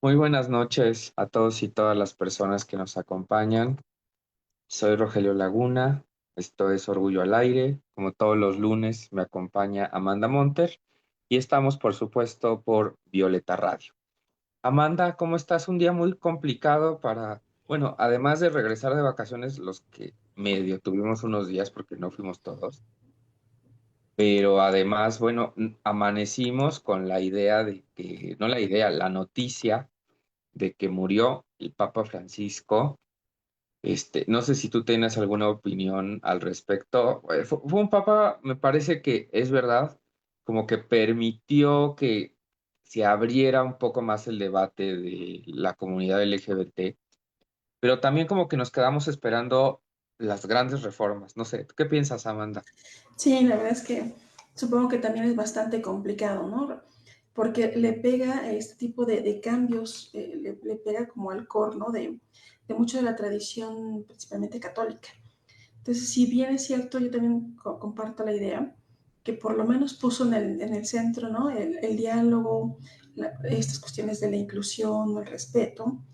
Muy buenas noches a todos y todas las personas que nos acompañan. Soy Rogelio Laguna, esto es Orgullo al Aire. Como todos los lunes me acompaña Amanda Monter y estamos, por supuesto, por Violeta Radio. Amanda, ¿cómo estás? Un día muy complicado bueno, además de regresar de vacaciones, los que medio tuvimos unos días porque no fuimos todos, pero además, bueno, amanecimos con la idea no la idea, la noticia de que murió el Papa Francisco. No sé si tú tienes alguna opinión al respecto. Fue un papa, me parece que es verdad, como que permitió que se abriera un poco más el debate de la comunidad LGBT, pero también como que nos quedamos esperando las grandes reformas. No sé, ¿tú qué piensas, Amanda? Sí, la verdad es que supongo que también es bastante complicado, ¿no? Porque le pega a este tipo de cambios, le pega como al core, ¿no? De mucho de la tradición, principalmente católica. Entonces, si bien es cierto, yo también comparto la idea que por lo menos puso en el centro, ¿no? El diálogo, estas cuestiones de la inclusión, el respeto,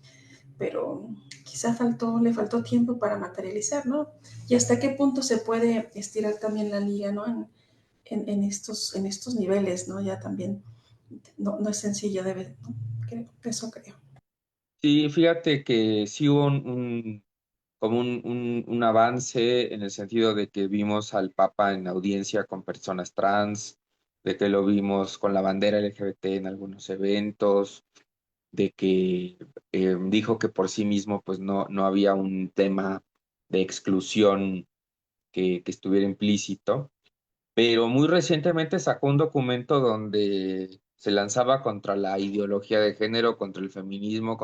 pero quizá le faltó tiempo para materializar, ¿no? Y hasta qué punto se puede estirar también la liga, ¿no? En estos niveles, ¿no? Ya también no es sencillo, ¿no? Eso creo. Sí, fíjate que sí hubo como un avance en el sentido de que vimos al Papa en audiencia con personas trans, de que lo vimos con la bandera LGBT en algunos eventos, de que dijo que por sí mismo pues no había un tema de exclusión que estuviera implícito, pero muy recientemente sacó un documento donde se lanzaba contra la ideología de género, contra el feminismo,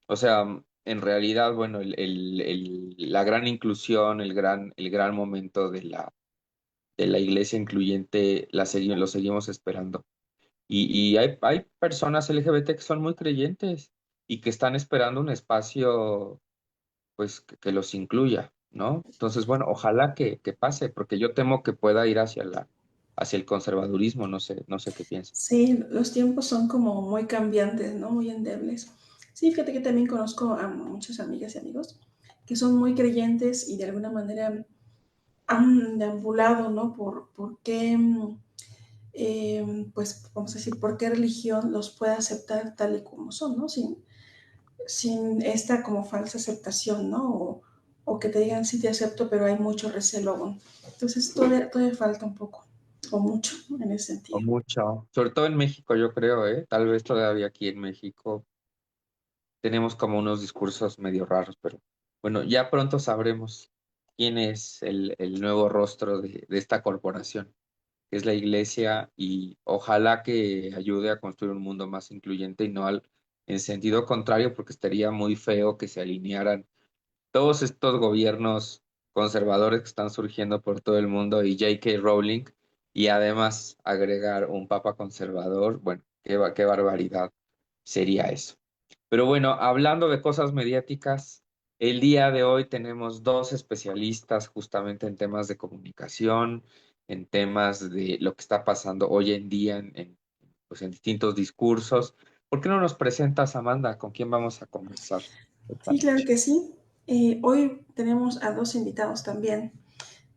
o sea, en realidad, bueno, la gran inclusión, el gran momento de la iglesia incluyente, lo seguimos esperando. Y hay personas LGBT que son muy creyentes y que están esperando un espacio, pues, que los incluya, ¿no? Entonces, bueno, ojalá que pase, porque yo temo que pueda ir hacia el conservadurismo, no sé qué piensas. Sí, los tiempos son como muy cambiantes, ¿no? Muy endebles. Sí, fíjate que también conozco a muchas amigas y amigos que son muy creyentes y de alguna manera han deambulado, ¿no? Por qué, pues, vamos a decir, por qué religión los puede aceptar tal y como son, ¿no? Sin esta como falsa aceptación, ¿no? O que te digan sí te acepto, pero hay mucho recelo aún. Entonces todavía falta un poco, o mucho, ¿no? En ese O sentido. mucho, sobre todo en México, yo creo, ¿eh? Tal vez todavía aquí en México tenemos como unos discursos medio raros, pero bueno, ya pronto sabremos quién es el nuevo rostro de esta corporación, que es la iglesia, y ojalá que ayude a construir un mundo más incluyente y no en sentido contrario, porque estaría muy feo que se alinearan todos estos gobiernos conservadores que están surgiendo por todo el mundo y J.K. Rowling, y además agregar un papa conservador. Bueno, qué barbaridad sería eso. Pero bueno, hablando de cosas mediáticas, el día de hoy tenemos dos especialistas justamente en temas de comunicación, en temas de lo que está pasando hoy en día pues en distintos discursos. ¿Por qué no nos presentas, Amanda, con quién vamos a conversar esta Sí, claro noche? que sí. Hoy tenemos a dos invitados también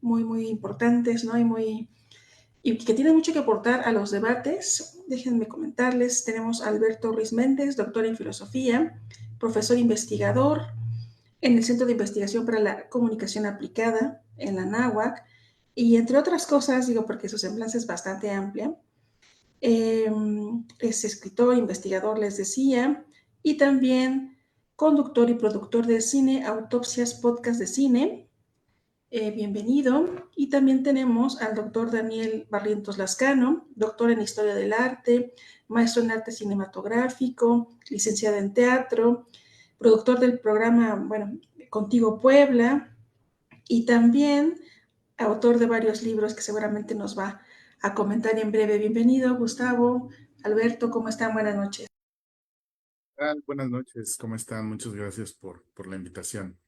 muy, muy importantes, ¿no? Y que tienen mucho que aportar a los debates. Déjenme comentarles, tenemos a Alberto Ruiz Méndez, doctor en filosofía, profesor investigador en el Centro de Investigación para la Comunicación Aplicada en la NAHUAC, y entre otras cosas, digo porque su semblanza es bastante amplia. Eh, es escritor, investigador, les decía, y también conductor y productor de cine, Autopsias, podcast de cine. Bienvenido. Y también tenemos al doctor Daniel Barrientos Lascano, doctor en Historia del Arte, maestro en Arte Cinematográfico, licenciado en Teatro, productor del programa, bueno, Contigo Puebla, y también autor de varios libros que seguramente nos va a comentar en breve. Bienvenido, Gustavo, Alberto, ¿cómo están? Buenas noches. Buenas noches, ¿cómo están? Muchas gracias por la invitación.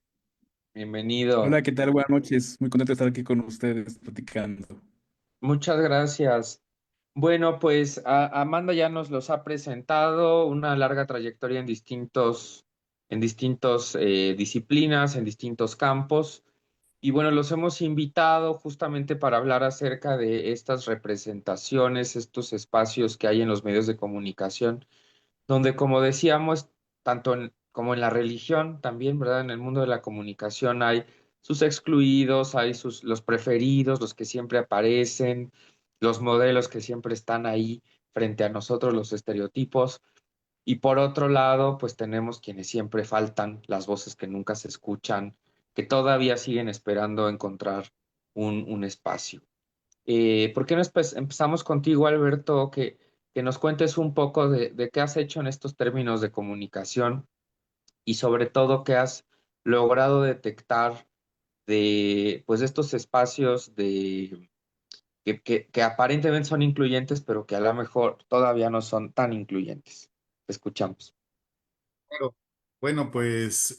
Bienvenido. Hola, ¿qué tal? Buenas noches. Muy contento de estar aquí con ustedes platicando. Muchas gracias. Bueno, pues Amanda ya nos los ha presentado, una larga trayectoria en distintos disciplinas, en distintos campos. Y bueno, los hemos invitado justamente para hablar acerca de estas representaciones, estos espacios que hay en los medios de comunicación, donde, como decíamos, como en la religión también, ¿verdad? En el mundo de la comunicación hay sus excluidos, hay los preferidos, los que siempre aparecen, los modelos que siempre están ahí frente a nosotros, los estereotipos. Y por otro lado, pues tenemos quienes siempre faltan, las voces que nunca se escuchan, que todavía siguen esperando encontrar un espacio. ¿Por qué no empezamos contigo, Alberto, que nos cuentes un poco de qué has hecho en estos términos de comunicación y sobre todo qué has logrado detectar de pues, estos espacios que aparentemente son incluyentes, pero que a lo mejor todavía no son tan incluyentes? Te escuchamos. Claro. Bueno, pues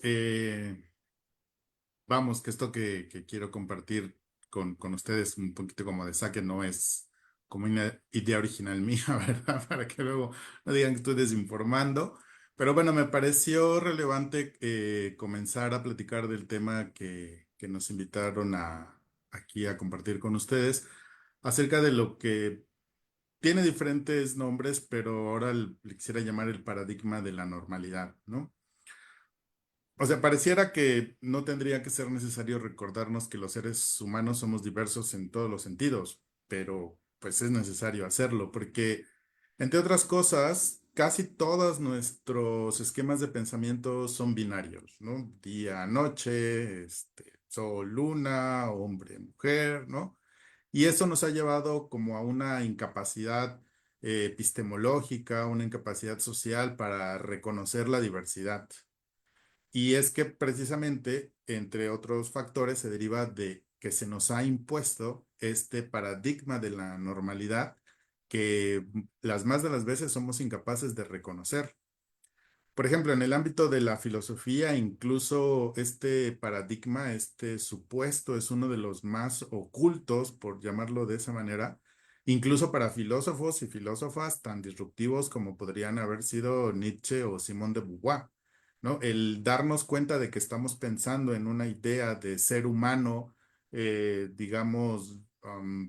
vamos, que esto que quiero compartir con ustedes un poquito como de saque no es como una idea original mía, ¿verdad? Para que luego no digan que estoy desinformando. Pero bueno, me pareció relevante comenzar a platicar del tema que nos invitaron aquí a compartir con ustedes acerca de lo que tiene diferentes nombres, pero ahora le quisiera llamar el paradigma de la normalidad, ¿no? O sea, pareciera que no tendría que ser necesario recordarnos que los seres humanos somos diversos en todos los sentidos, pero pues es necesario hacerlo porque, entre otras cosas, casi todos nuestros esquemas de pensamiento son binarios, ¿no? Día, noche, sol, luna, hombre, mujer, ¿no? Y eso nos ha llevado como a una incapacidad epistemológica, una incapacidad social para reconocer la diversidad. Y es que precisamente, entre otros factores, se deriva de que se nos ha impuesto este paradigma de la normalidad que las más de las veces somos incapaces de reconocer. Por ejemplo, en el ámbito de la filosofía, incluso este paradigma, este supuesto, es uno de los más ocultos, por llamarlo de esa manera, incluso para filósofos y filósofas tan disruptivos como podrían haber sido Nietzsche o Simone de Beauvoir, ¿no? El darnos cuenta de que estamos pensando en una idea de ser humano, digamos,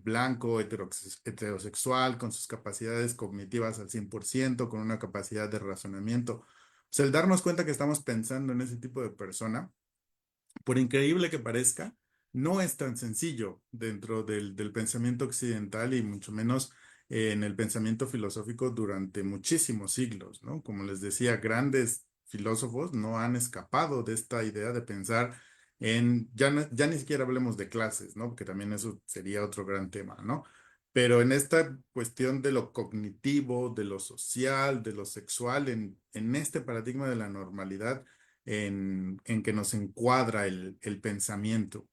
blanco, heterosexual, con sus capacidades cognitivas al 100%, con una capacidad de razonamiento sea, el darnos cuenta que estamos pensando en ese tipo de persona, por increíble que parezca, no es tan sencillo dentro del pensamiento occidental y mucho menos en el pensamiento filosófico durante muchísimos siglos, ¿no? Como les decía, grandes filósofos no han escapado de esta idea de pensar en, ya ni siquiera hablemos de clases, ¿no? Porque también eso sería otro gran tema, ¿no? Pero en esta cuestión de lo cognitivo, de lo social, de lo sexual, en este paradigma de la normalidad, en que nos encuadra el pensamiento.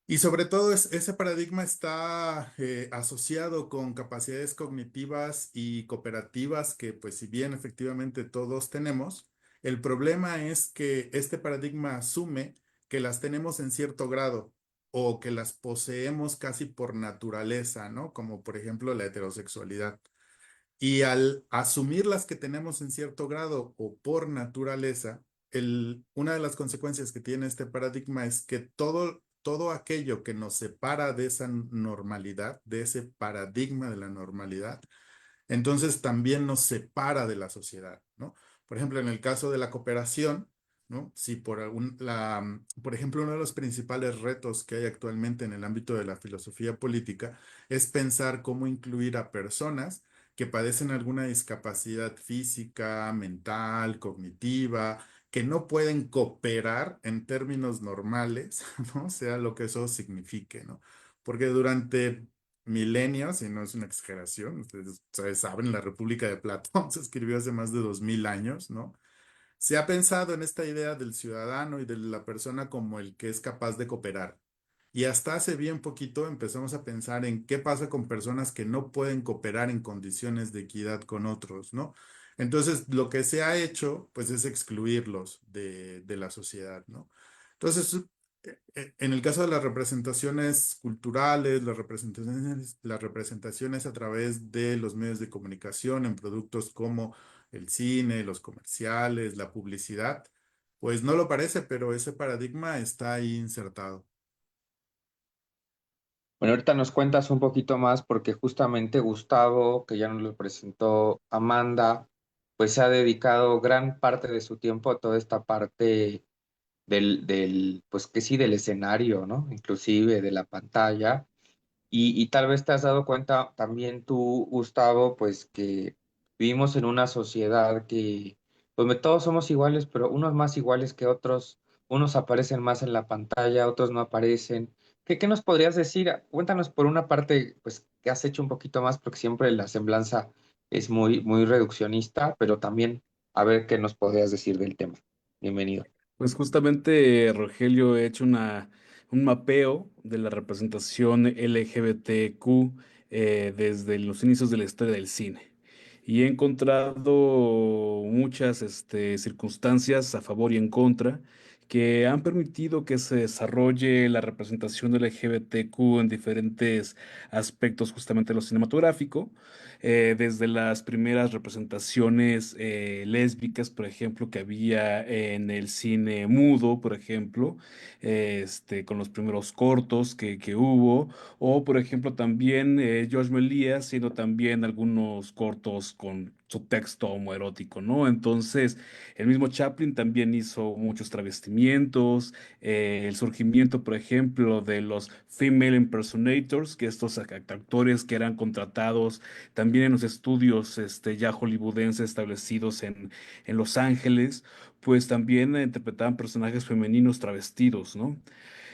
Y sobre todo ese paradigma está asociado con capacidades cognitivas y cooperativas que pues si bien efectivamente todos tenemos, el problema es que este paradigma asume que las tenemos en cierto grado o que las poseemos casi por naturaleza, ¿no? Como por ejemplo la heterosexualidad. Y al asumir las que tenemos en cierto grado o por naturaleza, una de las consecuencias que tiene este paradigma es que todo aquello que nos separa de esa normalidad, de ese paradigma de la normalidad, entonces también nos separa de la sociedad, ¿no? Por ejemplo, en el caso de la cooperación, ¿no? Si por ejemplo, uno de los principales retos que hay actualmente en el ámbito de la filosofía política es pensar cómo incluir a personas que padecen alguna discapacidad física, mental, cognitiva, que no pueden cooperar en términos normales, ¿no? Sea lo que eso signifique, ¿no? Porque durante milenios, y no es una exageración, ustedes saben, la República de Platón se escribió hace más de 2000 años, ¿no? Se ha pensado en esta idea del ciudadano y de la persona como el que es capaz de cooperar. Y hasta hace bien poquito empezamos a pensar en qué pasa con personas que no pueden cooperar en condiciones de equidad con otros, ¿no? Entonces, lo que se ha hecho, pues, es excluirlos de la sociedad, ¿no? Entonces, En el caso de las representaciones culturales, las representaciones a través de los medios de comunicación en productos como el cine, los comerciales, la publicidad, pues no lo parece, pero ese paradigma está ahí insertado. Bueno, ahorita nos cuentas un poquito más porque justamente Gustavo, que ya nos lo presentó Amanda, pues se ha dedicado gran parte de su tiempo a toda esta parte pues que sí, del escenario, ¿no? Inclusive de la pantalla. Y tal vez te has dado cuenta también tú, Gustavo, pues que vivimos en una sociedad que, pues todos somos iguales, pero unos más iguales que otros, unos aparecen más en la pantalla, otros no aparecen. ¿Qué nos podrías decir? Cuéntanos por una parte, pues que has hecho un poquito más, porque siempre la semblanza es muy reduccionista, pero también a ver qué nos podrías decir del tema. Bienvenido. Pues justamente, Rogelio, he hecho un mapeo de la representación LGBTQ desde los inicios de la historia del cine. Y he encontrado muchas circunstancias a favor y en contra que han permitido que se desarrolle la representación LGBTQ en diferentes aspectos justamente de lo cinematográfico, desde las primeras representaciones lésbicas, por ejemplo, que había en el cine mudo, por ejemplo, con los primeros cortos que hubo, o por ejemplo también George Méliès haciendo también algunos cortos con subtexto homoerótico, ¿no? Entonces, el mismo Chaplin también hizo muchos travestimientos, el surgimiento, por ejemplo, de los female impersonators, que estos actores que eran contratados también en los estudios ya hollywoodenses establecidos en Los Ángeles, pues también interpretaban personajes femeninos travestidos, ¿no?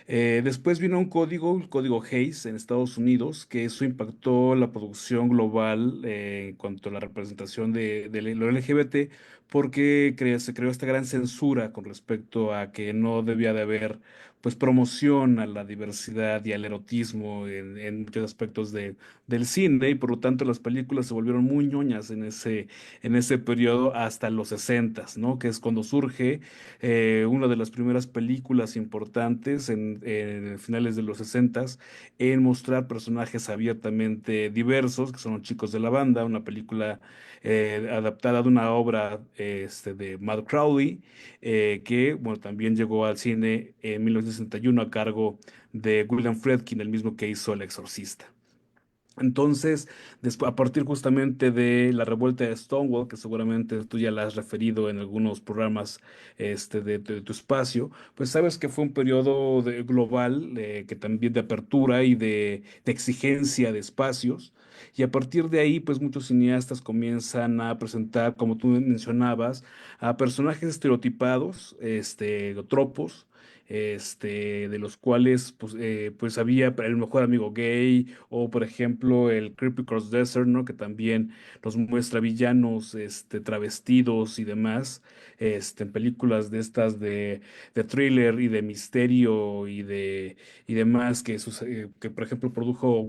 Después vino un código, el código Hayes en Estados Unidos, que eso impactó la producción global en cuanto a la representación de lo LGBT, porque se creó esta gran censura con respecto a que no debía de haber pues promoción a la diversidad y al erotismo en muchos aspectos del cine, y por lo tanto las películas se volvieron muy ñoñas en ese periodo hasta los 60, ¿no? Que es cuando surge una de las primeras películas importantes en finales de los 60 en mostrar personajes abiertamente diversos, que son los chicos de la banda, una película adaptada de una obra de Matt Crowley, que bueno, también llegó al cine en 1961 a cargo de William Friedkin, el mismo que hizo El Exorcista. Entonces, a partir justamente de la revuelta de Stonewall, que seguramente tú ya la has referido en algunos programas de tu espacio, pues sabes que fue un periodo global, que también de apertura y de exigencia de espacios. Y a partir de ahí, pues muchos cineastas comienzan a presentar, como tú mencionabas, a personajes estereotipados, o tropos, de los cuales pues había el mejor amigo gay, o por ejemplo el Creepy Cross Desert, ¿no? Que también nos muestra villanos travestidos y demás, en películas de estas de thriller y de misterio y demás que por ejemplo produjo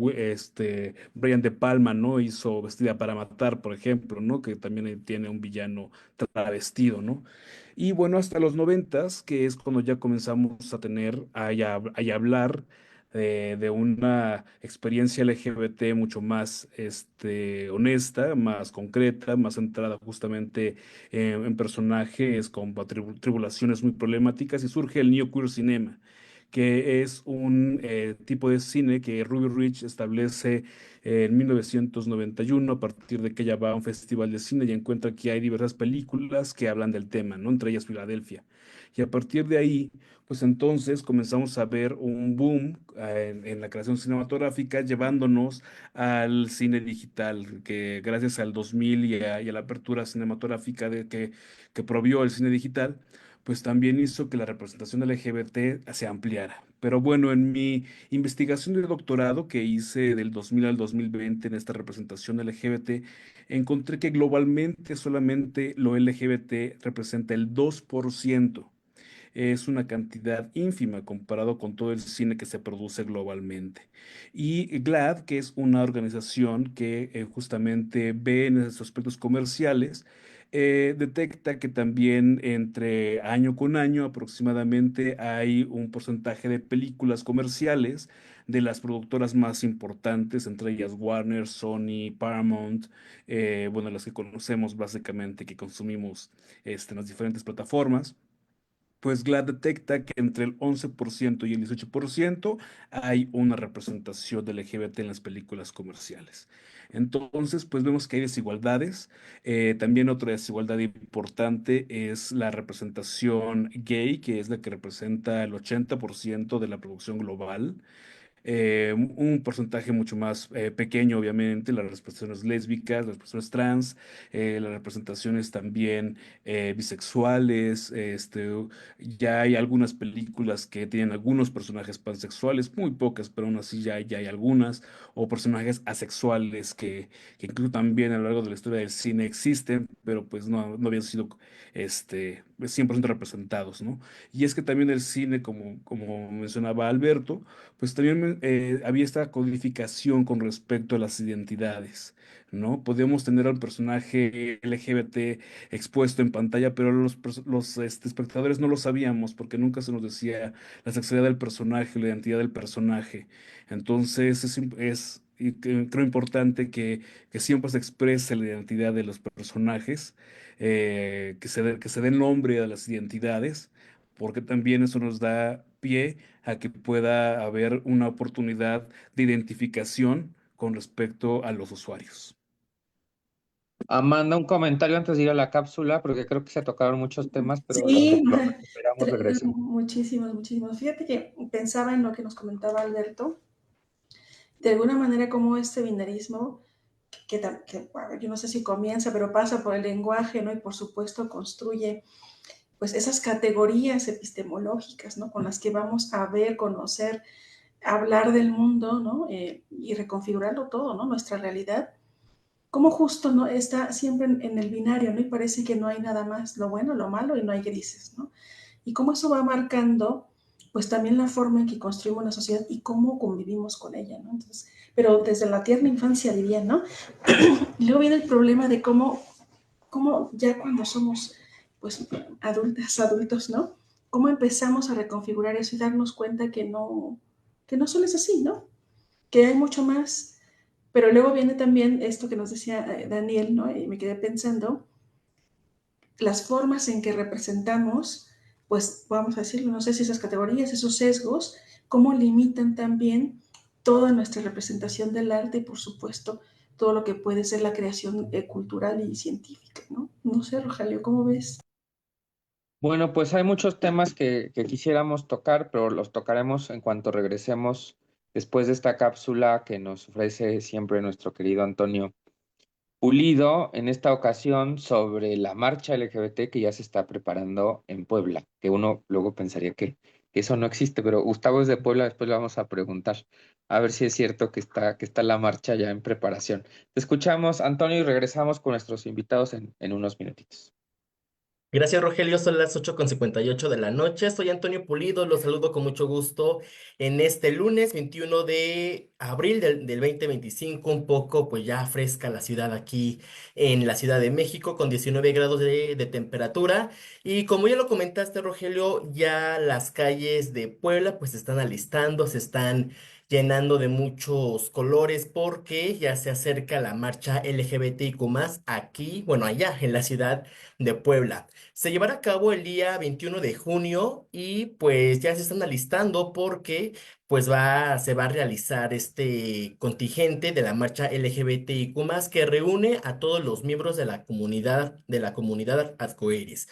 Brian De Palma, ¿no? Hizo Vestida para matar, por ejemplo, ¿no? Que también tiene un villano travestido, ¿no? Y bueno, hasta los 90, que es cuando ya comenzamos a tener, a hablar de una experiencia LGBT mucho más honesta, más concreta, más centrada justamente en personajes con tribulaciones muy problemáticas, y surge el New Queer Cinema, que es un tipo de cine que Ruby Rich establece en 1991, a partir de que ella va a un festival de cine y encuentra que hay diversas películas que hablan del tema, ¿no? Entre ellas Filadelfia. Y a partir de ahí, pues entonces comenzamos a ver un boom en la creación cinematográfica, llevándonos al cine digital, que gracias al 2000 y a la apertura cinematográfica que provió el cine digital, pues también hizo que la representación LGBT se ampliara. Pero bueno, en mi investigación de doctorado que hice del 2000 al 2020 en esta representación LGBT, encontré que globalmente solamente lo LGBT representa el 2%. Es una cantidad ínfima comparado con todo el cine que se produce globalmente. Y GLAAD, que es una organización que justamente ve en esos aspectos comerciales, detecta que también entre año con año aproximadamente hay un porcentaje de películas comerciales de las productoras más importantes, entre ellas Warner, Sony, Paramount, bueno, las que conocemos básicamente, que consumimos en las diferentes plataformas. Pues GLAAD detecta que entre el 11% y el 18% hay una representación del LGBT en las películas comerciales. Entonces, pues vemos que hay desigualdades. También otra desigualdad importante es la representación gay, que es la que representa el 80% de la producción global. Un porcentaje mucho más pequeño, obviamente, las personas lésbicas, las personas trans, las representaciones también bisexuales. Ya hay algunas películas que tienen algunos personajes pansexuales, muy pocas, pero aún así ya hay algunas, o personajes asexuales que incluso también a lo largo de la historia del cine existen, pero pues no habían sido 100% representados, ¿no? Y es que también el cine, como mencionaba Alberto, pues también había esta codificación con respecto a las identidades, ¿no? Podíamos tener al personaje LGBT expuesto en pantalla, pero los espectadores no lo sabíamos porque nunca se nos decía la sexualidad del personaje, la identidad del personaje. Entonces creo importante que siempre se exprese la identidad de los personajes, que se dé nombre a las identidades, porque también eso nos da pie a que pueda haber una oportunidad de identificación con respecto a los usuarios. Amanda, un comentario antes de ir a la cápsula, porque creo que se tocaron muchos temas, pero Sí, lo recuperamos regresando. muchísimos, muchísimos. Fíjate que pensaba en lo que nos comentaba Alberto, de alguna manera como este binarismo, bueno, yo no sé si comienza, pero pasa por el lenguaje, ¿no? Y por supuesto construye pues esas categorías epistemológicas, ¿no? Con las que vamos a ver, conocer, hablar del mundo, ¿no? Y reconfigurarlo todo, ¿no? Nuestra realidad. Como justo, ¿no? Está siempre en el binario, ¿no? Y parece que no hay nada más, lo bueno, lo malo, y no hay grises, ¿no? Y cómo eso va marcando, pues también la forma en que construimos la sociedad y cómo convivimos con ella, ¿no? Entonces, pero desde la tierna infancia diría, ¿no? Y luego viene el problema de cómo ya cuando somos, pues, adultos, ¿no? Cómo empezamos a reconfigurar eso y darnos cuenta que no solo es así, ¿no? Que hay mucho más. Pero luego viene también esto que nos decía Daniel, ¿no? Y me quedé pensando, las formas en que representamos, pues vamos a decirlo, no sé si esas categorías, esos sesgos, cómo limitan también toda nuestra representación del arte y por supuesto todo lo que puede ser la creación cultural y científica, ¿no? No sé, Rogelio, ¿cómo ves? Bueno, pues hay muchos temas que quisiéramos tocar, pero los tocaremos en cuanto regresemos después de esta cápsula que nos ofrece siempre nuestro querido Antonio Pulido, en esta ocasión sobre la marcha LGBT que ya se está preparando en Puebla, que uno luego pensaría que eso no existe, pero Gustavo es de Puebla, después le vamos a preguntar a ver si es cierto que está la marcha ya en preparación. Te escuchamos, Antonio, y regresamos con nuestros invitados en unos minutitos. Gracias, Rogelio. Son las 8:58 de la noche. Soy Antonio Pulido. Los saludo con mucho gusto en este lunes 21 de abril del 2025. Un poco, pues ya fresca la ciudad aquí en la Ciudad de México con 19 grados de temperatura. Y como ya lo comentaste, Rogelio, ya las calles de Puebla pues se están alistando, se están llenando de muchos colores porque ya se acerca la marcha LGBTIQ+, aquí, bueno, allá en la ciudad de Puebla. Se llevará a cabo el día 21 de junio y pues ya se están alistando porque pues se va a realizar este contingente de la marcha LGBTIQ+, que reúne a todos los miembros de la comunidad arcoíris.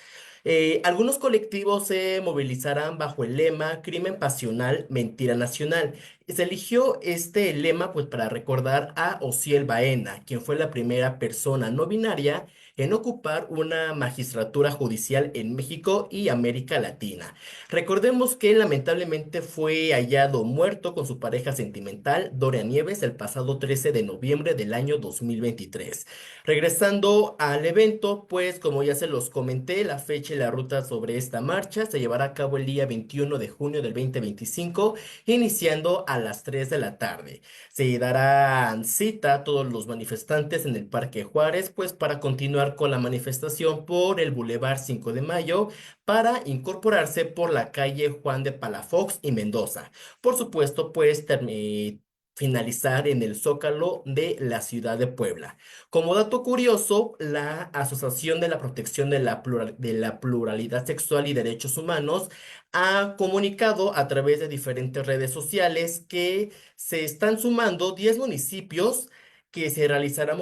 Algunos colectivos se movilizarán bajo el lema Crimen pasional, mentira nacional. Se eligió este lema pues para recordar a Osiel Baena, quien fue la primera persona no binaria en ocupar una magistratura judicial en México y América Latina. Recordemos que lamentablemente fue hallado muerto con su pareja sentimental, Dorian Nieves, el pasado 13 de noviembre del año 2023. Regresando al evento, pues como ya se los comenté, la fecha y la ruta sobre esta marcha se llevará a cabo el día 21 de junio del 2025, iniciando a las 3 de la tarde. Se darán cita a todos los manifestantes en el Parque Juárez, pues para continuar con la manifestación por el Boulevard 5 de Mayo, para incorporarse por la calle Juan de Palafox y Mendoza. Por supuesto, pues finalizar en el Zócalo de la ciudad de Puebla. Como dato curioso, la Asociación de la Protección de la Pluralidad Sexual y Derechos Humanos ha comunicado a través de diferentes redes sociales que se están sumando 10 municipios que se realizarán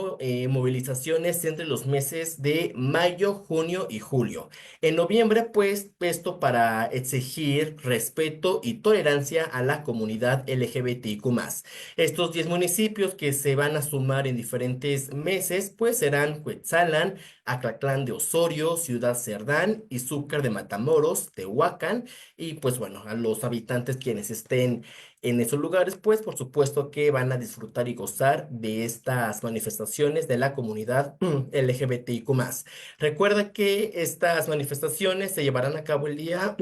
movilizaciones entre los meses de mayo, junio y julio. En noviembre, pues, esto para exigir respeto y tolerancia a la comunidad LGBTIQ+. Estos 10 municipios que se van a sumar en diferentes meses, pues serán Cuetzalan, Acatlán de Osorio, Ciudad Cerdán, Izúcar de Matamoros, Tehuacán, y pues bueno, a los habitantes quienes estén en esos lugares, pues por supuesto que van a disfrutar y gozar de estas manifestaciones de la comunidad LGBTIQ+. Recuerda que estas manifestaciones se llevarán a cabo el día,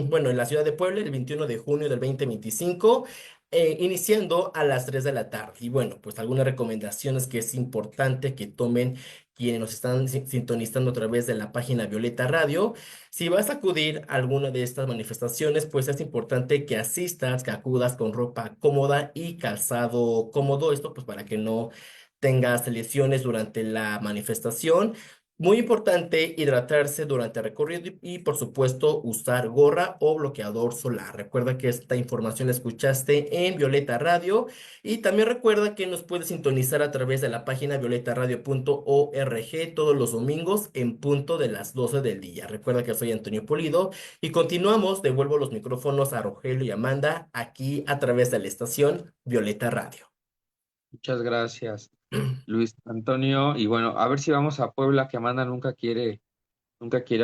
bueno, en la ciudad de Puebla, el 21 de junio del 2025, iniciando a las 3 de la tarde. Y bueno, pues algunas recomendaciones que es importante que tomen quienes nos están sintonizando a través de la página Violeta Radio. Si vas a acudir a alguna de estas manifestaciones, pues es importante que asistas, que acudas con ropa cómoda y calzado cómodo. Esto pues para que no tengas lesiones durante la manifestación. Muy importante hidratarse durante el recorrido y, por supuesto, usar gorra o bloqueador solar. Recuerda que esta información la escuchaste en Violeta Radio, y también recuerda que nos puedes sintonizar a través de la página violetaradio.org todos los domingos en punto de las 12 del día. Recuerda que soy Antonio Pulido y continuamos. Devuelvo los micrófonos a Rogelio y Amanda aquí a través de la estación Violeta Radio. Muchas gracias, Luis Antonio. Y bueno, a ver si vamos a Puebla, que Amanda nunca quiere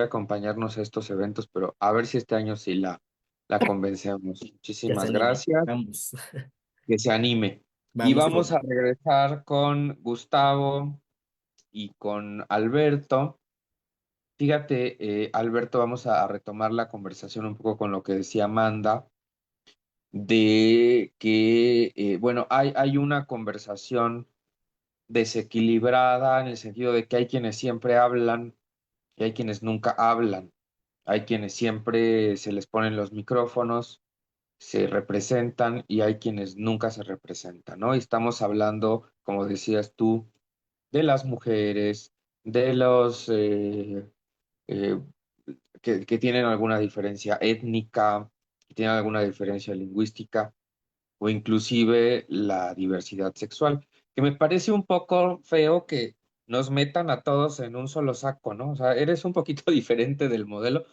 acompañarnos a estos eventos, pero a ver si este año sí la convencemos. Que se Muchísimas anime. gracias, Vamos, que se anime. Y vamos, vamos Rob. a regresar con Gustavo y con Alberto. Fíjate, Alberto, vamos a retomar la conversación un poco con lo que decía Amanda, de que, bueno, hay una conversación desequilibrada en el sentido de que hay quienes siempre hablan y hay quienes nunca hablan. Hay quienes siempre se les ponen los micrófonos, se representan, y hay quienes nunca se representan, ¿no? Y estamos hablando, como decías tú, de las mujeres, de los eh, que tienen alguna diferencia étnica, que tienen alguna diferencia lingüística, o inclusive la diversidad sexual, que me parece un poco feo que nos metan a todos en un solo saco, ¿no? O sea, eres un poquito diferente del modelo,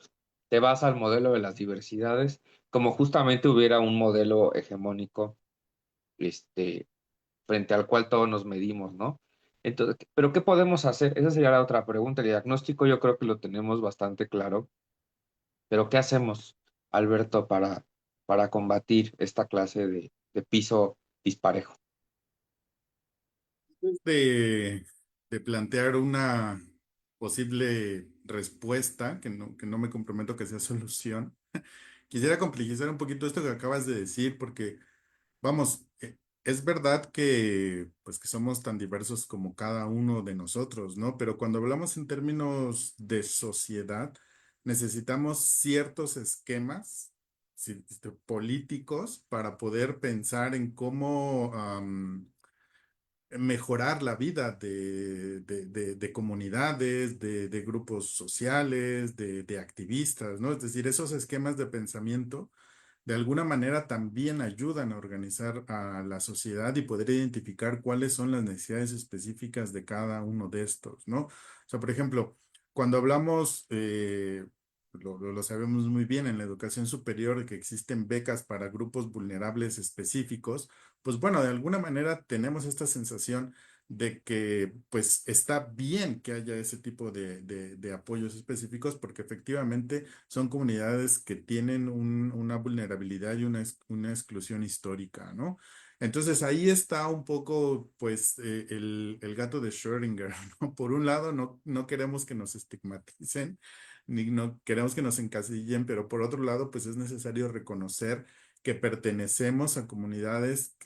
te vas al modelo de las diversidades, como justamente hubiera un modelo hegemónico, este, frente al cual todos nos medimos, ¿no? Entonces, ¿pero qué podemos hacer? Esa sería la otra pregunta. El diagnóstico yo creo que lo tenemos bastante claro, pero ¿qué hacemos, Alberto, para combatir esta clase de piso disparejo? De plantear una posible respuesta, que no me comprometo que sea solución, quisiera complejizar un poquito esto que acabas de decir, porque, vamos, es verdad que, pues, que somos tan diversos como cada uno de nosotros, ¿no? Pero cuando hablamos en términos de sociedad, necesitamos ciertos esquemas políticos para poder pensar en cómo mejorar la vida de comunidades, de grupos sociales, de activistas, ¿no? Es decir, esos esquemas de pensamiento de alguna manera también ayudan a organizar a la sociedad y poder identificar cuáles son las necesidades específicas de cada uno de estos, ¿no? O sea, por ejemplo, cuando hablamos, lo sabemos muy bien en la educación superior, de que existen becas para grupos vulnerables específicos, pues bueno, de alguna manera tenemos esta sensación de que pues está bien que haya ese tipo de apoyos específicos porque efectivamente son comunidades que tienen una vulnerabilidad y una exclusión histórica, ¿no? Entonces ahí está un poco pues el gato de Schrödinger, ¿no? Por un lado no queremos que nos estigmaticen, ni no queremos que nos encasillen, pero por otro lado pues es necesario reconocer que pertenecemos a comunidades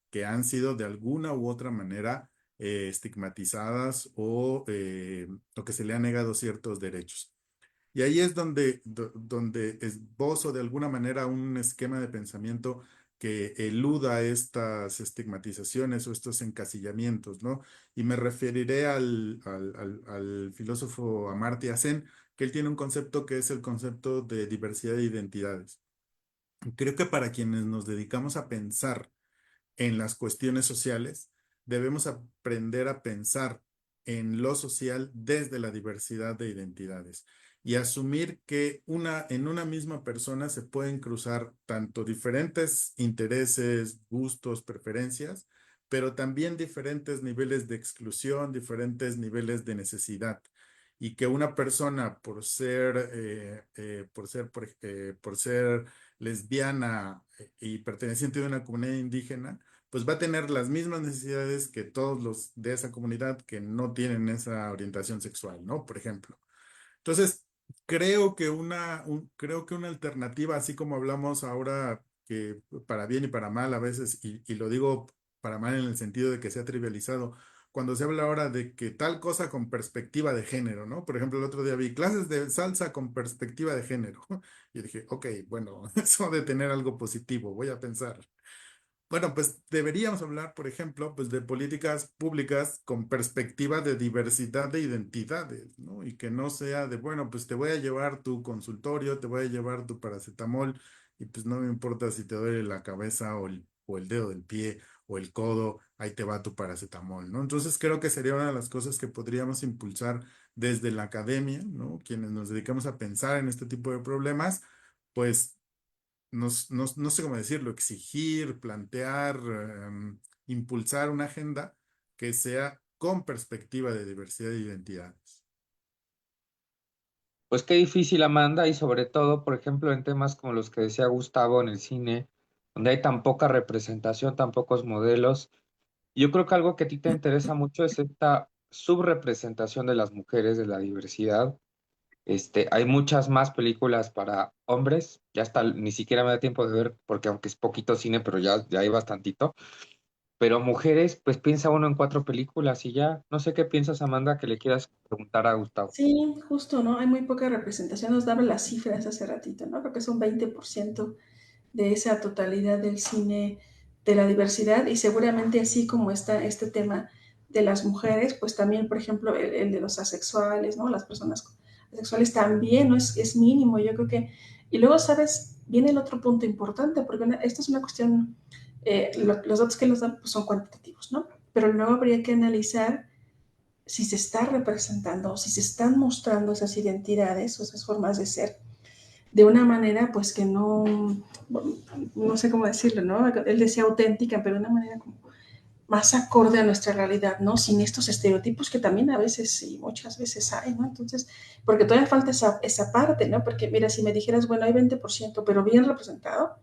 que han sido de alguna u otra manera estigmatizadas o que se le han negado ciertos derechos. Y ahí es donde esbozo de alguna manera un esquema de pensamiento que eluda estas estigmatizaciones o estos encasillamientos, ¿no? Y me referiré al filósofo Amartya Sen, que él tiene un concepto que es el concepto de diversidad de identidades. Creo que para quienes nos dedicamos a pensar en las cuestiones sociales, debemos aprender a pensar en lo social desde la diversidad de identidades y asumir que en una misma persona se pueden cruzar tanto diferentes intereses, gustos, preferencias, pero también diferentes niveles de exclusión, diferentes niveles de necesidad. Y que una persona por ser lesbiana y perteneciente de una comunidad indígena, pues va a tener las mismas necesidades que todos los de esa comunidad que no tienen esa orientación sexual, ¿no? Por ejemplo. Entonces, creo que una alternativa, así como hablamos ahora, que para bien y para mal a veces, y lo digo para mal en el sentido de que se ha trivializado, cuando se habla ahora de que tal cosa con perspectiva de género, ¿no? Por ejemplo, el otro día vi clases de salsa con perspectiva de género. Y dije, ok, bueno, eso de tener algo positivo, voy a pensar. Bueno, pues deberíamos hablar, por ejemplo, pues de políticas públicas con perspectiva de diversidad de identidades, ¿no? Y que no sea de, bueno, pues te voy a llevar tu consultorio, te voy a llevar tu paracetamol y pues no me importa si te duele la cabeza o el dedo del pie o el codo, ahí te va tu paracetamol, ¿no? Entonces creo que sería una de las cosas que podríamos impulsar desde la academia, ¿no? Quienes nos dedicamos a pensar en este tipo de problemas, pues no sé cómo decirlo, exigir, plantear, impulsar una agenda que sea con perspectiva de diversidad de identidades. Pues qué difícil, Amanda, y sobre todo, por ejemplo, en temas como los que decía Gustavo en el cine, donde hay tan poca representación, tan pocos modelos. Yo creo que algo que a ti te interesa mucho es esta subrepresentación de las mujeres, de la diversidad. Hay muchas más películas para hombres, ya hasta ni siquiera me da tiempo de ver, porque aunque es poquito cine, pero ya hay bastantito. Pero mujeres, pues piensa uno en 4 películas y ya. No sé qué piensas, Amanda, que le quieras preguntar a Gustavo. Sí, justo, ¿no? Hay muy poca representación. Nos daba las cifras hace ratito, ¿no? Creo que son 20% de esa totalidad del cine de la diversidad y seguramente así como está este tema de las mujeres, pues también, por ejemplo, el de los asexuales, ¿no? Las personas asexuales también, ¿no? Es mínimo, yo creo que... Y luego, ¿sabes? Viene el otro punto importante, porque esta es una cuestión, los datos que nos dan pues, son cuantitativos, ¿no? Pero luego habría que analizar si se está representando, si se están mostrando esas identidades o esas formas de ser de una manera pues que no sé cómo decirlo, ¿no? Él decía auténtica, pero de una manera como más acorde a nuestra realidad, ¿no? Sin estos estereotipos que también a veces y muchas veces hay, ¿no? Entonces, porque todavía falta esa parte, ¿no? Porque mira, si me dijeras, bueno, hay 20%, pero bien representado,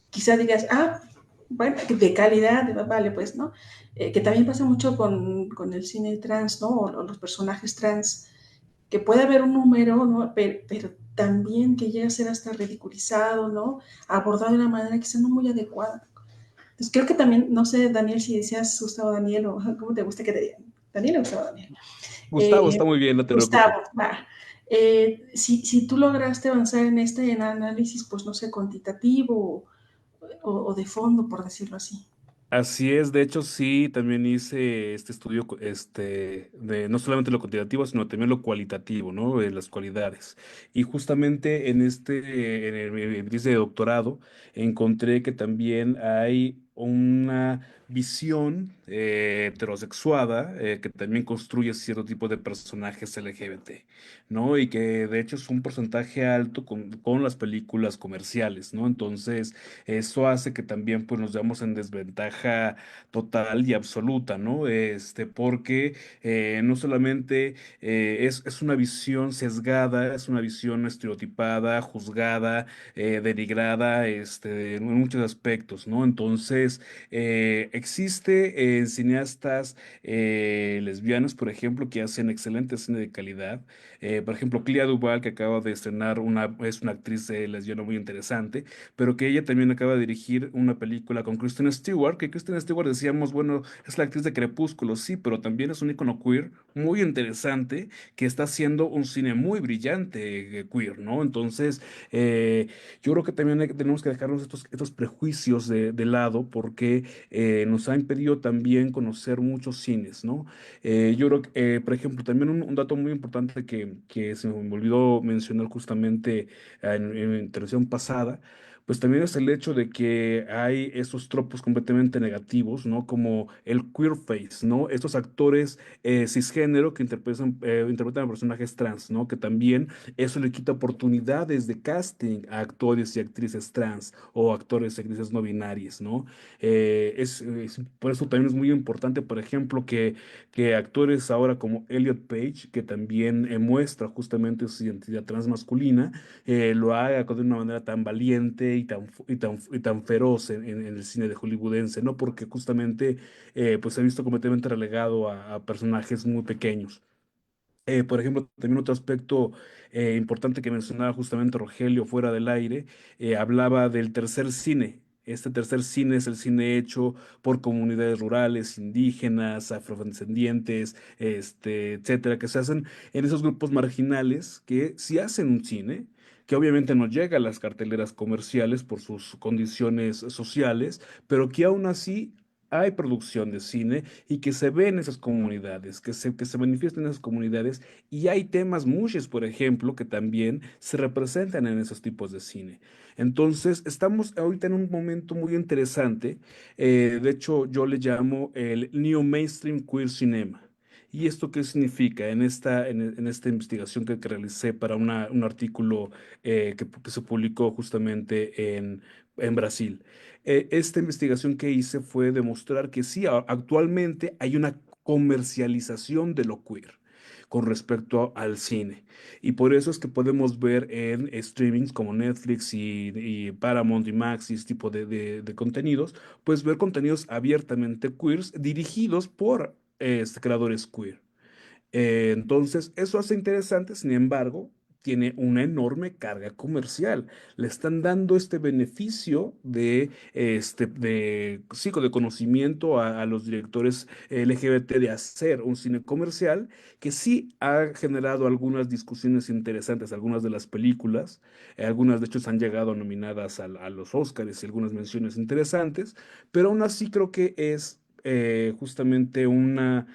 quizá digas, bueno, de calidad, vale, pues, ¿no? Que también pasa mucho con el cine trans, ¿no? O los personajes trans, que puede haber un número, ¿no? Pero también que llega a ser hasta ridiculizado, ¿no? Abordado de una manera quizá no muy adecuada. Entonces creo que también, no sé, Daniel, si decías Gustavo Daniel o cómo te gusta que te digan. Daniel o Gustavo Daniel. Gustavo está muy bien, no te preocupes. Gustavo, va. Si tú lograste avanzar en en análisis, pues no sé, cuantitativo o de fondo, por decirlo así. Así es, de hecho sí, también hice este estudio, de no solamente lo cuantitativo, sino también lo cualitativo, ¿no? De las cualidades. Y justamente en mi tesis de doctorado, encontré que también hay una visión heterosexuada que también construye cierto tipo de personajes LGBT, ¿no? Y que de hecho es un porcentaje alto con las películas comerciales, ¿no? Entonces, eso hace que también pues nos veamos en desventaja total y absoluta, ¿no? Porque no solamente es una visión sesgada, es una visión estereotipada, juzgada, denigrada, en muchos aspectos, ¿no? Entonces, existe cineastas lesbianas, por ejemplo, que hacen excelente cine de calidad. Por ejemplo, Clea Duvall, que acaba de estrenar es una actriz lesbiana muy interesante, pero que ella también acaba de dirigir una película con Kristen Stewart, que Kristen Stewart decíamos, bueno, es la actriz de Crepúsculo, sí, pero también es un icono queer muy interesante que está haciendo un cine muy brillante queer, ¿no? Entonces, yo creo que también tenemos que dejarnos estos prejuicios de lado porque nos ha impedido también conocer muchos cines, ¿no? Yo creo que, por ejemplo, también un dato muy importante que se me olvidó mencionar justamente en intervención pasada, pues también es el hecho de que hay esos tropos completamente negativos, ¿no? Como el queer face, ¿no? Estos actores cisgénero que interpretan a personajes trans, ¿no? Que también eso le quita oportunidades de casting a actores y actrices trans o actores y actrices no binarias, ¿no? Por eso también es muy importante, por ejemplo, que actores ahora como Elliot Page, que también muestra justamente su identidad transmasculina, lo haga de una manera tan valiente y tan feroz en el cine de hollywoodense, ¿no? Porque justamente pues se ha visto completamente relegado a personajes muy pequeños. Por ejemplo, también otro aspecto importante que mencionaba justamente Rogelio fuera del aire, hablaba del tercer cine. Este tercer cine es el cine hecho por comunidades rurales, indígenas, afrodescendientes, etcétera, que se hacen en esos grupos marginales que sí hacen un cine, que obviamente no llega a las carteleras comerciales por sus condiciones sociales, pero que aún así hay producción de cine y que se ve en esas comunidades, que se manifiesta en esas comunidades y hay temas mushes, por ejemplo, que también se representan en esos tipos de cine. Entonces, estamos ahorita en un momento muy interesante. De hecho, yo le llamo el New Mainstream Queer Cinema. ¿Y esto qué significa? En esta investigación que realicé para un artículo que se publicó justamente en Brasil. Esta investigación que hice fue demostrar que sí, actualmente hay una comercialización de lo queer con respecto al cine. Y por eso es que podemos ver en streamings como Netflix y Paramount y Max y este tipo de contenidos, pues ver contenidos abiertamente queers dirigidos por creadores queer. Entonces, eso hace interesante, sin embargo, tiene una enorme carga comercial. Le están dando este beneficio de conocimiento a los directores LGBT de hacer un cine comercial que sí ha generado algunas discusiones interesantes, algunas de las películas, algunas de hecho han llegado nominadas a los Oscars y algunas menciones interesantes, pero aún así creo que es justamente una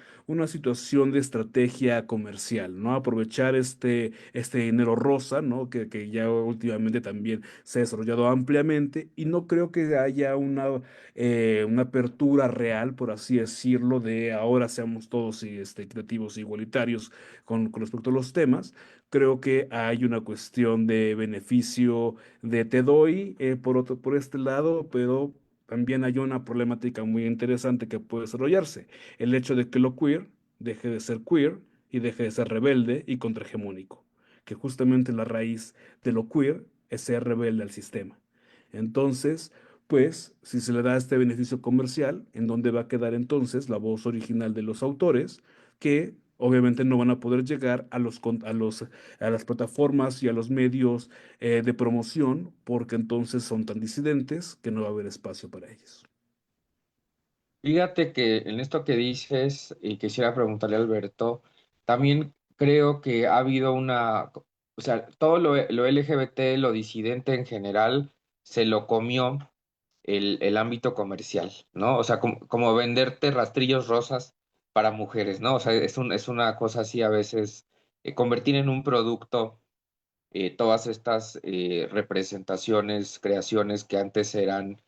situación de estrategia comercial, ¿no? Aprovechar este dinero rosa, ¿no? Que ya últimamente también se ha desarrollado ampliamente y no creo que haya una apertura real, por así decirlo, de ahora seamos todos creativos e igualitarios con respecto a los temas. Creo que hay una cuestión de beneficio de te doy por este lado, pero también hay una problemática muy interesante que puede desarrollarse el hecho de que lo queer deje de ser queer y deje de ser rebelde y contrahegemónico, que justamente la raíz de lo queer es ser rebelde al sistema. Entonces, pues, si se le da este beneficio comercial, ¿en dónde va a quedar entonces la voz original de los autores que obviamente no van a poder llegar a las plataformas y a los medios de promoción porque entonces son tan disidentes que no va a haber espacio para ellos? Fíjate que en esto que dices, y quisiera preguntarle a Alberto, también creo que ha habido o sea, todo lo LGBT, lo disidente en general, se lo comió el ámbito comercial, ¿no? O sea, como venderte rastrillos rosas para mujeres, ¿no? O sea, es una cosa así a veces, convertir en un producto todas estas representaciones, creaciones que antes eran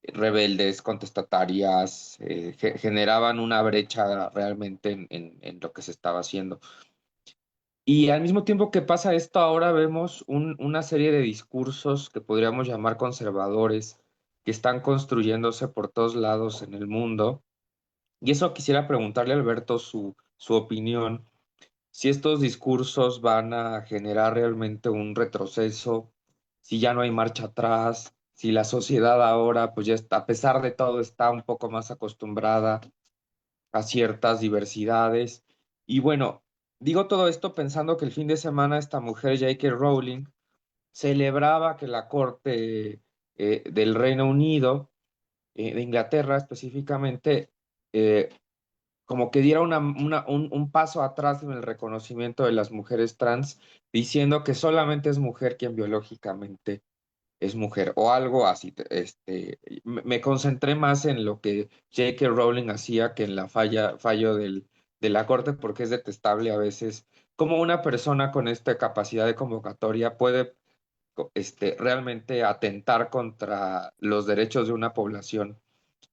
rebeldes, contestatarias, generaban una brecha realmente en lo que se estaba haciendo. Y al mismo tiempo que pasa esto, ahora vemos una serie de discursos que podríamos llamar conservadores, que están construyéndose por todos lados en el mundo. Y eso quisiera preguntarle a Alberto su opinión, si estos discursos van a generar realmente un retroceso, si ya no hay marcha atrás, si la sociedad ahora, pues ya está, a pesar de todo, está un poco más acostumbrada a ciertas diversidades. Y bueno, digo todo esto pensando que el fin de semana esta mujer, J.K. Rowling, celebraba que la Corte del Reino Unido, de Inglaterra específicamente, eh, como que diera un paso atrás en el reconocimiento de las mujeres trans, diciendo que solamente es mujer quien biológicamente es mujer o algo así. Me concentré más en lo que J.K. Rowling hacía que en fallo de la corte, porque es detestable a veces cómo una persona con esta capacidad de convocatoria puede realmente atentar contra los derechos de una población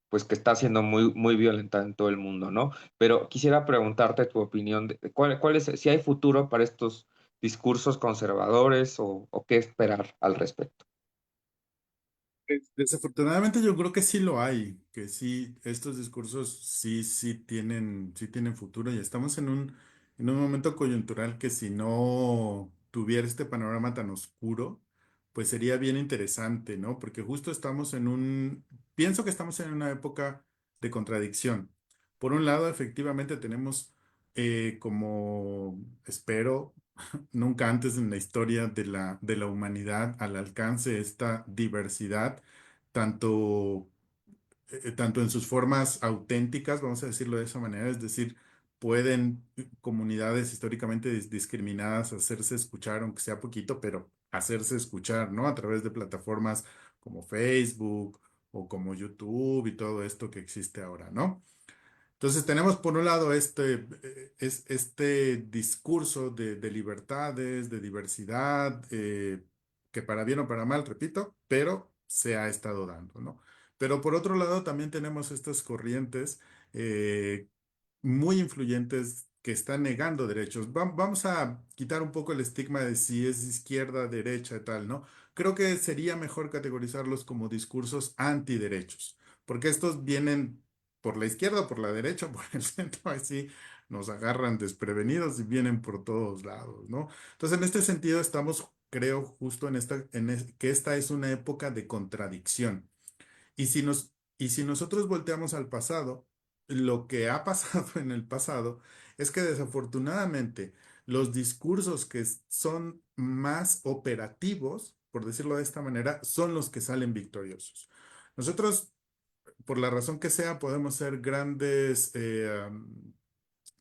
pues que está siendo muy violenta en todo el mundo, ¿no? Pero quisiera preguntarte tu opinión de cuál es, si hay futuro para estos discursos conservadores o qué esperar al respecto. Desafortunadamente yo creo que sí lo hay, que sí, estos discursos sí tienen futuro y estamos en un momento coyuntural que si no tuviera este panorama tan oscuro, pues sería bien interesante, ¿no? Porque justo pienso que estamos en una época de contradicción. Por un lado, efectivamente tenemos, como espero, nunca antes en la historia de la humanidad al alcance esta diversidad, tanto, tanto en sus formas auténticas, vamos a decirlo de esa manera, es decir, pueden comunidades históricamente discriminadas hacerse escuchar, aunque sea poquito, pero hacerse escuchar, ¿no? A través de plataformas como Facebook o como YouTube y todo esto que existe ahora, ¿no? Entonces tenemos por un lado este discurso de libertades, de diversidad, que para bien o para mal, repito, pero se ha estado dando, ¿no? Pero por otro lado también tenemos estas corrientes eh, muy influyentes que están negando derechos. Vamos a quitar un poco el estigma de si es izquierda, derecha y tal, ¿no? Creo que sería mejor categorizarlos como discursos antiderechos, porque estos vienen por la izquierda, por la derecha, por el centro, así nos agarran desprevenidos y vienen por todos lados, ¿no? Entonces, en este sentido, estamos, creo, justo que esta es una época de contradicción. Y y si nosotros volteamos al pasado, lo que ha pasado en el pasado es que desafortunadamente los discursos que son más operativos, por decirlo de esta manera, son los que salen victoriosos. Nosotros, por la razón que sea, podemos ser grandes,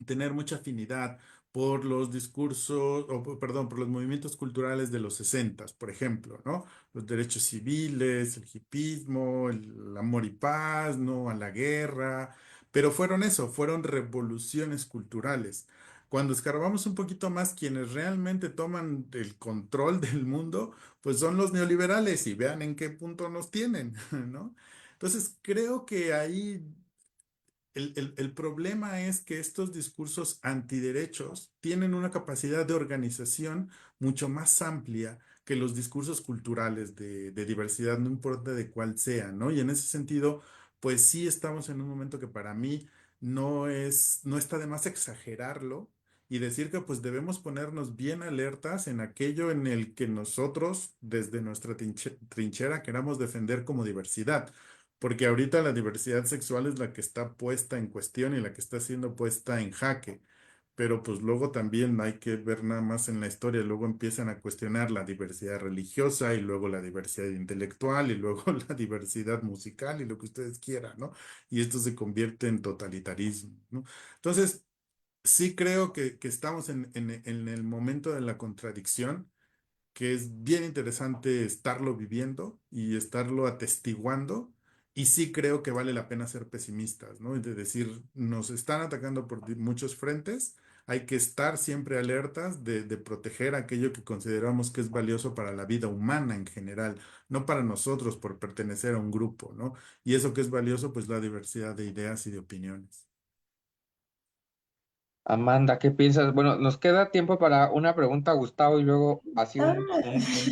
tener mucha afinidad por los discursos, perdón, por los movimientos culturales de los 60, por ejemplo, ¿no? Los derechos civiles, el hipismo, el amor y paz, ¿no? A la guerra, pero fueron eso, fueron revoluciones culturales. Cuando escarbamos un poquito más, quienes realmente toman el control del mundo, pues son los neoliberales y vean en qué punto nos tienen, ¿no? Entonces, creo que ahí el problema es que estos discursos antiderechos tienen una capacidad de organización mucho más amplia que los discursos culturales de diversidad, no importa de cuál sea, ¿no? Y en ese sentido, pues sí estamos en un momento que para mí no está de más exagerarlo y decir que pues debemos ponernos bien alertas en aquello en el que nosotros, desde nuestra trinchera, queramos defender como diversidad. Porque ahorita la diversidad sexual es la que está puesta en cuestión y la que está siendo puesta en jaque. Pero pues luego también hay que ver nada más en la historia, luego empiezan a cuestionar la diversidad religiosa y luego la diversidad intelectual y luego la diversidad musical y lo que ustedes quieran, ¿no? Y esto se convierte en totalitarismo, ¿no? Entonces, sí creo que estamos en el momento de la contradicción, que es bien interesante estarlo viviendo y estarlo atestiguando. Y sí creo que vale la pena ser pesimistas, ¿no? Y de decir, nos están atacando por muchos frentes, hay que estar siempre alertas de proteger aquello que consideramos que es valioso para la vida humana en general, no para nosotros por pertenecer a un grupo, ¿no? Y eso que es valioso, pues la diversidad de ideas y de opiniones. Amanda, ¿qué piensas? Bueno, nos queda tiempo para una pregunta a Gustavo y luego así Ah,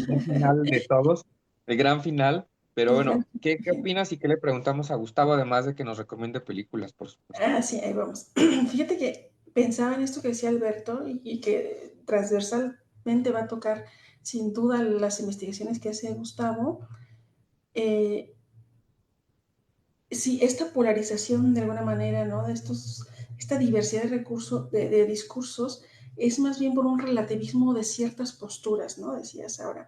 un final de todos, el gran final. Pero el gran bueno, ¿qué opinas y qué le preguntamos a Gustavo, además de que nos recomiende películas, por supuesto? Sí, ahí vamos. Fíjate que pensaba en esto que decía Alberto y que transversalmente va a tocar sin duda las investigaciones que hace Gustavo. Eh, sí, esta polarización de alguna manera, ¿no? Esta diversidad de recursos, de discursos, es más bien por un relativismo de ciertas posturas, ¿no? Decías ahora.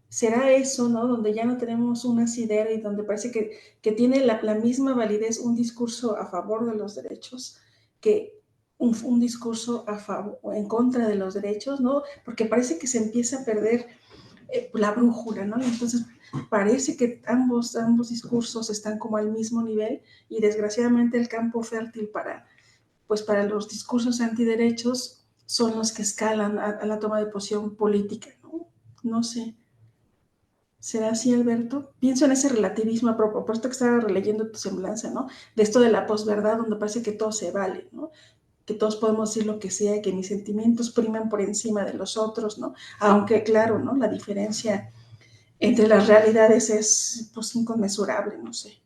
¿Será eso, ¿no? Donde ya no tenemos un asidero y donde parece que tiene la misma validez un discurso a favor de los derechos que un discurso a favor o en contra de los derechos, ¿no? Porque parece que se empieza a perder la brújula, ¿no? Y entonces parece que ambos discursos están como al mismo nivel y desgraciadamente el campo fértil para los discursos antiderechos son los que escalan a la toma de posición política, ¿no? No sé. ¿Será así, Alberto? Pienso en ese relativismo a propósito que estaba releyendo tu semblanza, ¿no? De esto de la posverdad, donde parece que todo se vale, ¿no? Que todos podemos decir lo que sea, que mis sentimientos priman por encima de los otros, ¿no? Aunque, claro, ¿no? La diferencia entre las realidades es, pues, inconmensurable, no sé.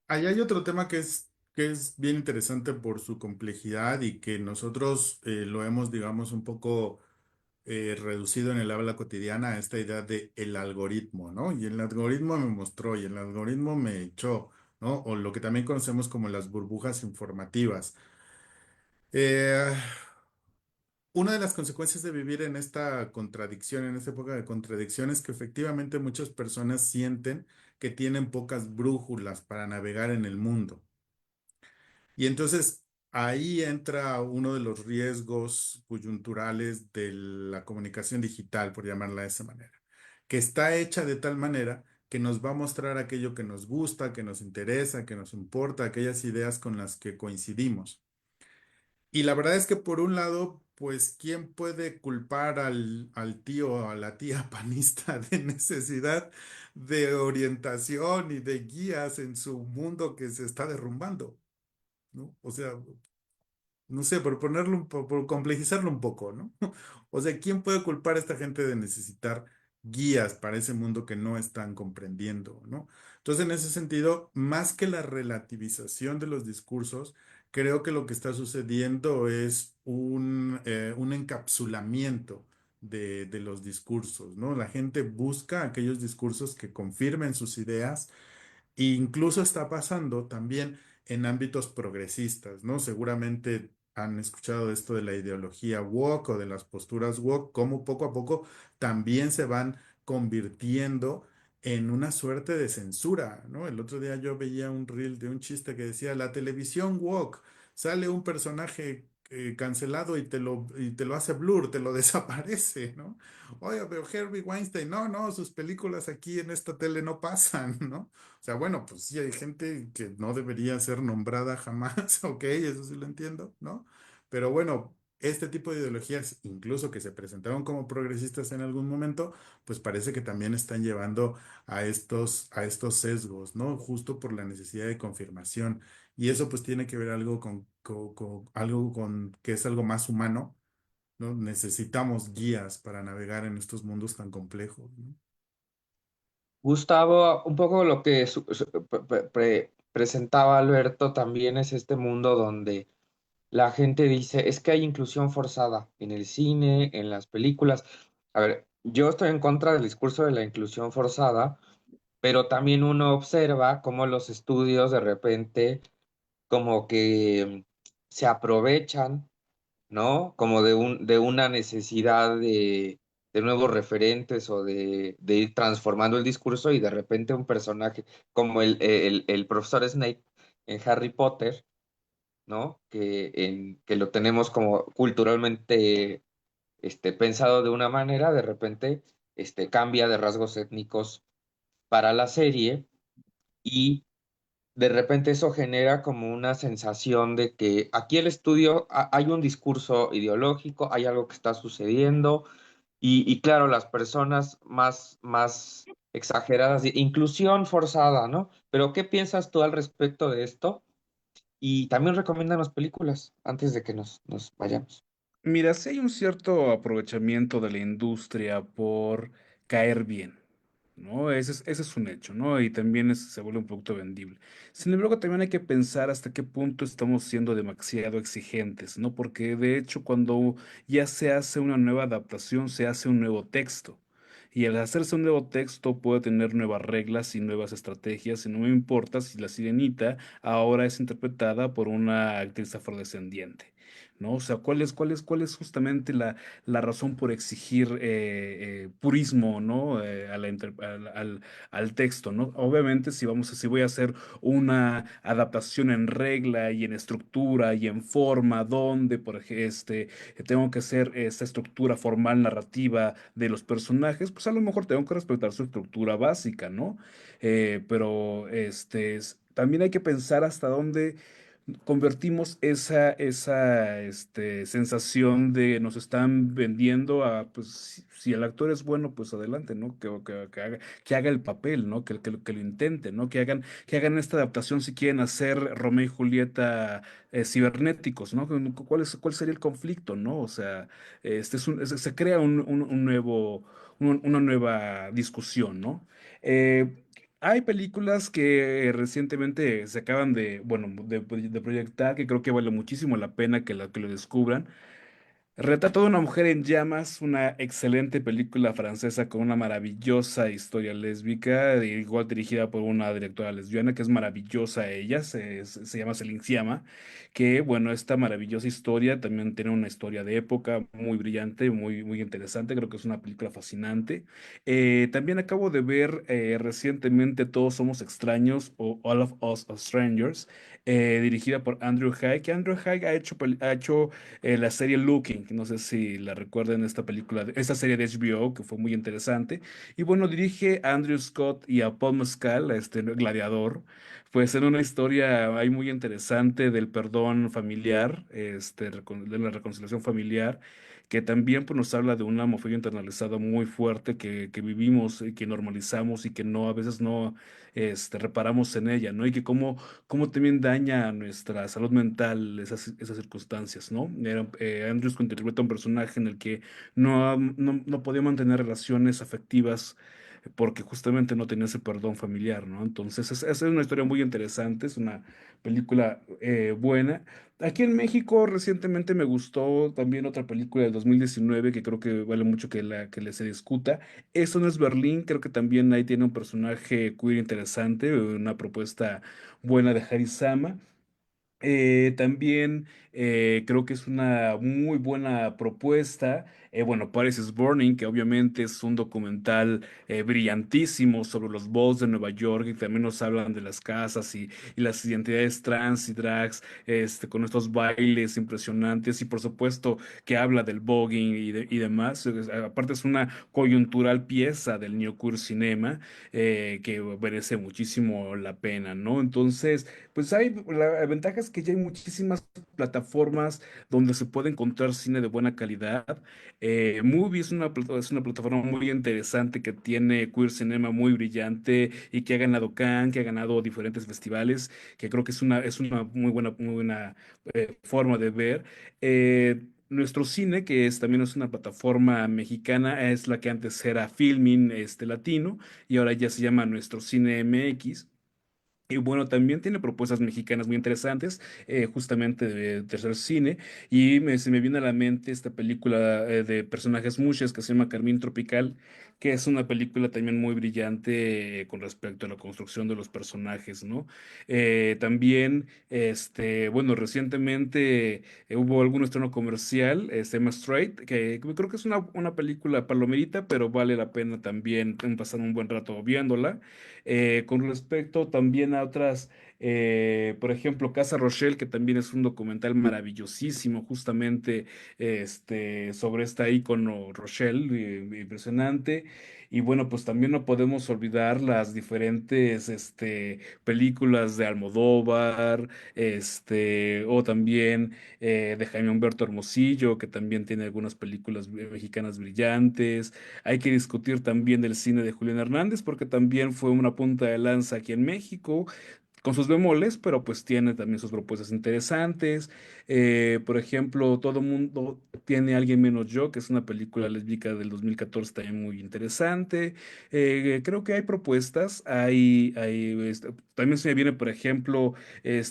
Ahí hay otro tema que es bien interesante por su complejidad y que nosotros lo hemos, digamos, un poco reducido en el habla cotidiana a esta idea de el algoritmo, ¿no? Y el algoritmo me mostró y el algoritmo me echó, ¿no? O lo que también conocemos como las burbujas informativas. Eh, una de las consecuencias de vivir en esta contradicción, en esta época de contradicción, es que efectivamente muchas personas sienten que tienen pocas brújulas para navegar en el mundo. Y entonces ahí entra uno de los riesgos coyunturales de la comunicación digital, por llamarla de esa manera, que está hecha de tal manera que nos va a mostrar aquello que nos gusta, que nos interesa, que nos importa, aquellas ideas con las que coincidimos. Y la verdad es que por un lado, pues, ¿quién puede culpar al tío o a la tía panista de necesidad de orientación y de guías en su mundo que se está derrumbando? ¿No? O sea, no sé, por ponerlo por complejizarlo un poco, ¿no? O sea, ¿quién puede culpar a esta gente de necesitar guías para ese mundo que no están comprendiendo, ¿no? Entonces, en ese sentido, más que la relativización de los discursos, creo que lo que está sucediendo es un encapsulamiento de los discursos, ¿no? La gente busca aquellos discursos que confirmen sus ideas e incluso está pasando también en ámbitos progresistas, ¿no? Seguramente han escuchado esto de la ideología woke o de las posturas woke, cómo poco a poco también se van convirtiendo en una suerte de censura, ¿no? El otro día yo veía un reel de un chiste que decía, la televisión woke, sale un personaje cancelado y te lo hace blur, te lo desaparece, ¿no? Oye, pero Harvey Weinstein, no, no, sus películas aquí en esta tele no pasan, ¿no? O sea, bueno, pues sí hay gente que no debería ser nombrada jamás, ok, eso sí lo entiendo, ¿no? Pero bueno, este tipo de ideologías, incluso que se presentaron como progresistas en algún momento, pues parece que también están llevando a estos sesgos, ¿no? Justo por la necesidad de confirmación. Y eso pues tiene que ver algo algo con que es algo más humano, ¿no? Necesitamos guías para navegar en estos mundos tan complejos, ¿no? Gustavo, un poco lo que presentaba Alberto también es este mundo donde la gente dice, es que hay inclusión forzada en el cine, en las películas. A ver, yo estoy en contra del discurso de la inclusión forzada, pero también uno observa cómo los estudios de repente como que se aprovechan, ¿no? Como de una necesidad de nuevos referentes o de ir transformando el discurso y de repente un personaje como el profesor Snape en Harry Potter, ¿no? Que lo tenemos como culturalmente pensado de una manera, de repente cambia de rasgos étnicos para la serie y de repente eso genera como una sensación de que aquí el estudio hay un discurso ideológico, hay algo que está sucediendo y claro, las personas más exageradas, de inclusión forzada, ¿no? Pero ¿qué piensas tú al respecto de esto? Y también recomiéndanos películas antes de que nos vayamos. Mira, sí hay un cierto aprovechamiento de la industria por caer bien, ¿no? Ese es un hecho, ¿no? Y también se vuelve un producto vendible. Sin embargo, también hay que pensar hasta qué punto estamos siendo demasiado exigentes, ¿no? Porque de hecho, cuando ya se hace una nueva adaptación, se hace un nuevo texto. Y al hacerse un nuevo texto puede tener nuevas reglas y nuevas estrategias, y no me importa si la sirenita ahora es interpretada por una actriz afrodescendiente. ¿No? O sea, cuál es justamente la razón por exigir purismo, ¿no? Al texto, ¿no? Obviamente, si voy a hacer una adaptación en regla y en estructura y en forma, donde, por ejemplo, tengo que hacer esta estructura formal narrativa de los personajes, pues a lo mejor tengo que respetar su estructura básica, ¿no? Pero también hay que pensar hasta dónde convertimos esa sensación de nos están vendiendo a, pues, si el actor es bueno, pues adelante, ¿no? Que haga el papel, ¿no? Que lo intente, ¿no? Que hagan esta adaptación si quieren hacer Romeo y Julieta cibernéticos, ¿no? ¿Cuál sería el conflicto, ¿no? O sea, se crea una nueva discusión, ¿no? Hay películas que recientemente se acaban bueno, de proyectar que creo que vale muchísimo la pena que lo descubran. Retrato de una mujer en llamas, una excelente película francesa con una maravillosa historia lésbica, igual dirigida por una directora lesbiana que es maravillosa ella, se llama Céline Sciamma, que bueno, esta maravillosa historia también tiene una historia de época muy brillante, muy interesante, creo que es una película fascinante. También acabo de ver recientemente Todos Somos Extraños o All of Us are Strangers, dirigida por Andrew Haigh, que Andrew Haigh ha hecho la serie Looking, no sé si la recuerdan, esta película, esta serie de HBO que fue muy interesante. Y bueno, dirige a Andrew Scott y a Paul Mescal, a este gladiador, pues en una historia ahí muy interesante del perdón familiar, de la reconciliación familiar, que también pues, nos habla de una homofobia internalizada muy fuerte que vivimos y que normalizamos y que no, a veces no reparamos en ella, ¿no? Y que cómo también daña a nuestra salud mental esas circunstancias, ¿no? Andrews interpreta un personaje en el que no podía mantener relaciones afectivas porque justamente no tenía ese perdón familiar, ¿no? Entonces, esa es una historia muy interesante, es una película buena. Aquí en México recientemente me gustó también otra película del 2019 que creo que vale mucho se discuta. Eso no es Berlín, creo que también ahí tiene un personaje queer interesante, una propuesta buena de Harisama. También creo que es una muy buena propuesta. Bueno, Paris is Burning, que obviamente es un documental brillantísimo sobre los bows de Nueva York y también nos hablan de las casas y las identidades trans y drags, con estos bailes impresionantes y por supuesto que habla del voguing y demás. Aparte es una coyuntural pieza del New Queer Cinema que merece muchísimo la pena, ¿no? Entonces... Pues la ventaja es que ya hay muchísimas plataformas donde se puede encontrar cine de buena calidad. Movie es una plataforma muy interesante que tiene queer cinema muy brillante y que ha ganado Cannes, que ha ganado diferentes festivales, que creo que es una muy buena forma de ver. Nuestro cine, también es una plataforma mexicana, es la que antes era Filmin Latino y ahora ya se llama Nuestro Cine MX. Y bueno, también tiene propuestas mexicanas muy interesantes, justamente de tercer cine. Y se me viene a la mente esta película de personajes mushes que se llama Carmín Tropical, que es una película también muy brillante con respecto a la construcción de los personajes, ¿no? También, bueno, recientemente hubo algún estreno comercial, se llama Straight, que creo que es una película palomerita, pero vale la pena también pasar un buen rato viéndola. Con respecto también a otras Por ejemplo, Casa Rochelle, que también es un documental maravillosísimo, justamente sobre esta ícono Rochelle, impresionante. Y bueno, pues también no podemos olvidar las diferentes películas de Almodóvar, o también de Jaime Humberto Hermosillo, que también tiene algunas películas mexicanas brillantes. Hay que discutir también del cine de Julián Hernández, porque también fue una punta de lanza aquí en México, con sus bemoles, pero pues tiene también sus propuestas interesantes. Por ejemplo, Todo Mundo tiene a Alguien Menos Yo, que es una película lésbica del 2014 también muy interesante. Creo que hay propuestas, también se me viene, por ejemplo,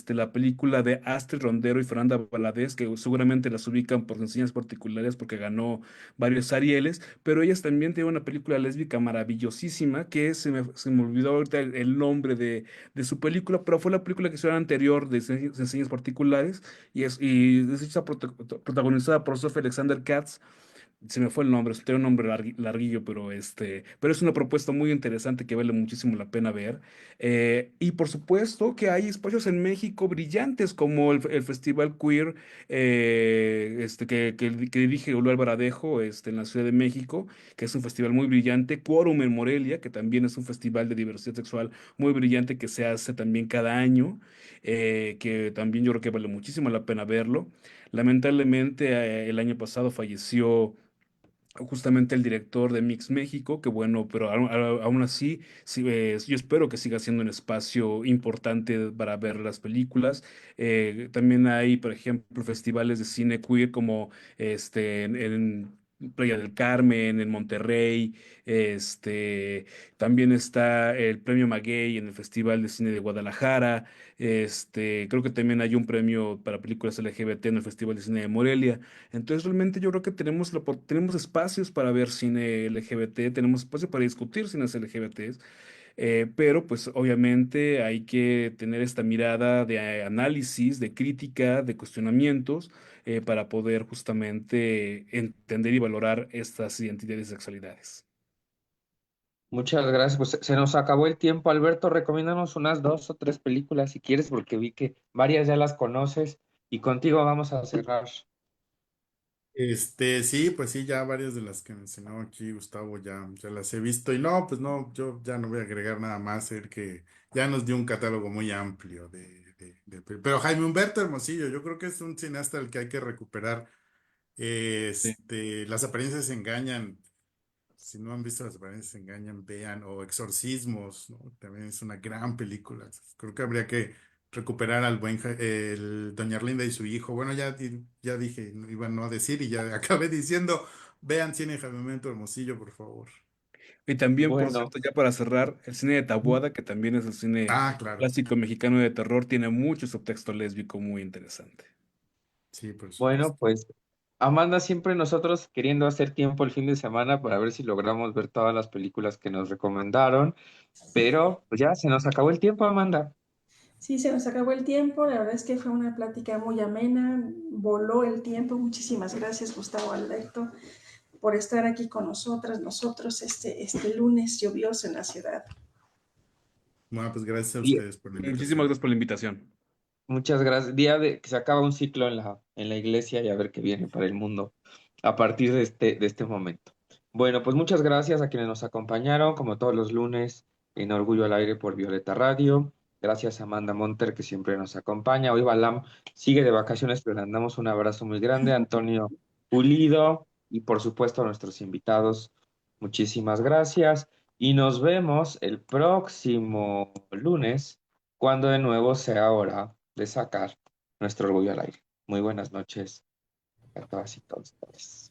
la película de Astrid Rondero y Fernanda Valadez, que seguramente las ubican por enseñas particulares porque ganó varios Arieles, pero ellas también tienen una película lésbica maravillosísima que se me olvidó ahorita el nombre de su película, pero fue la película que hicieron anterior de Enseñas Particulares y es protagonizada por Sophie Alexander Katz. Se me fue el nombre, tiene un nombre larguillo, pero es una propuesta muy interesante que vale muchísimo la pena ver. Y por supuesto que hay espacios en México brillantes como el Festival Queer, que dirige Ulual Baradejo, en la Ciudad de México, que es un festival muy brillante. Quórum en Morelia, que también es un festival de diversidad sexual muy brillante que se hace también cada año, que también yo creo que vale muchísimo la pena verlo. Lamentablemente, el año pasado falleció justamente el director de Mix México, que bueno, pero aún así, sí, yo espero que siga siendo un espacio importante para ver las películas. También hay, por ejemplo, festivales de cine queer como en Playa del Carmen, en Monterrey. También está el premio Maguey en el Festival de Cine de Guadalajara. Creo que también hay un premio para películas LGBT en el Festival de Cine de Morelia. Entonces, realmente yo creo que tenemos espacios para ver cine LGBT, tenemos espacio para discutir cines LGBTs, pero pues obviamente hay que tener esta mirada de análisis, de crítica, de cuestionamientos, para poder justamente entender y valorar estas identidades y sexualidades. Muchas gracias. Pues se nos acabó el tiempo, Alberto. Recomiéndanos unas 2 o 3 películas si quieres, porque vi que varias ya las conoces y contigo vamos a cerrar. Sí, pues sí, ya varias de las que mencionó aquí Gustavo ya las he visto. Y no, pues no, yo ya no voy a agregar nada más, el que ya nos dio un catálogo muy amplio pero Jaime Humberto Hermosillo, yo creo que es un cineasta al que hay que recuperar. Sí. Las apariencias engañan. Si no han visto Las apariencias engañan, vean, o Exorcismos, ¿no? También es una gran película. Creo que habría que recuperar al el Doña Arlinda y su hijo. Bueno, ya dije, no iba no a decir y ya acabé diciendo, vean Cine de Jaime Momento Hermosillo, por favor. Y también, por Bueno, cierto, ya para cerrar, el cine de Taboada, que también es el cine Ah, claro. clásico mexicano de terror, tiene mucho subtexto lésbico muy interesante. Sí, por bueno, supuesto. pues Amanda, siempre nosotros queriendo hacer tiempo el fin de semana para ver si logramos ver todas las películas que nos recomendaron, pero pues ya se nos acabó el tiempo, Amanda. Sí, se nos acabó el tiempo. La verdad es que fue una plática muy amena. Voló el tiempo. Muchísimas gracias, Gustavo Alberto, por estar aquí con nosotros este lunes lluvioso en la ciudad. Bueno, pues gracias a Y ustedes por la Muchísimas invitación. gracias por la invitación. muchas gracias. Día de que se acaba un ciclo en la iglesia y a ver qué viene para el mundo a partir de este momento. Bueno, pues muchas gracias a quienes nos acompañaron, como todos los lunes, en Orgullo al Aire por Violeta Radio. Gracias a Amanda Monter, que siempre nos acompaña. Hoy Balam sigue de vacaciones, pero le mandamos un abrazo muy grande. Antonio Pulido y por supuesto a nuestros invitados. Muchísimas gracias. Y nos vemos el próximo lunes, cuando de nuevo sea hora de sacar nuestro orgullo al aire. Muy buenas noches a todas y todos.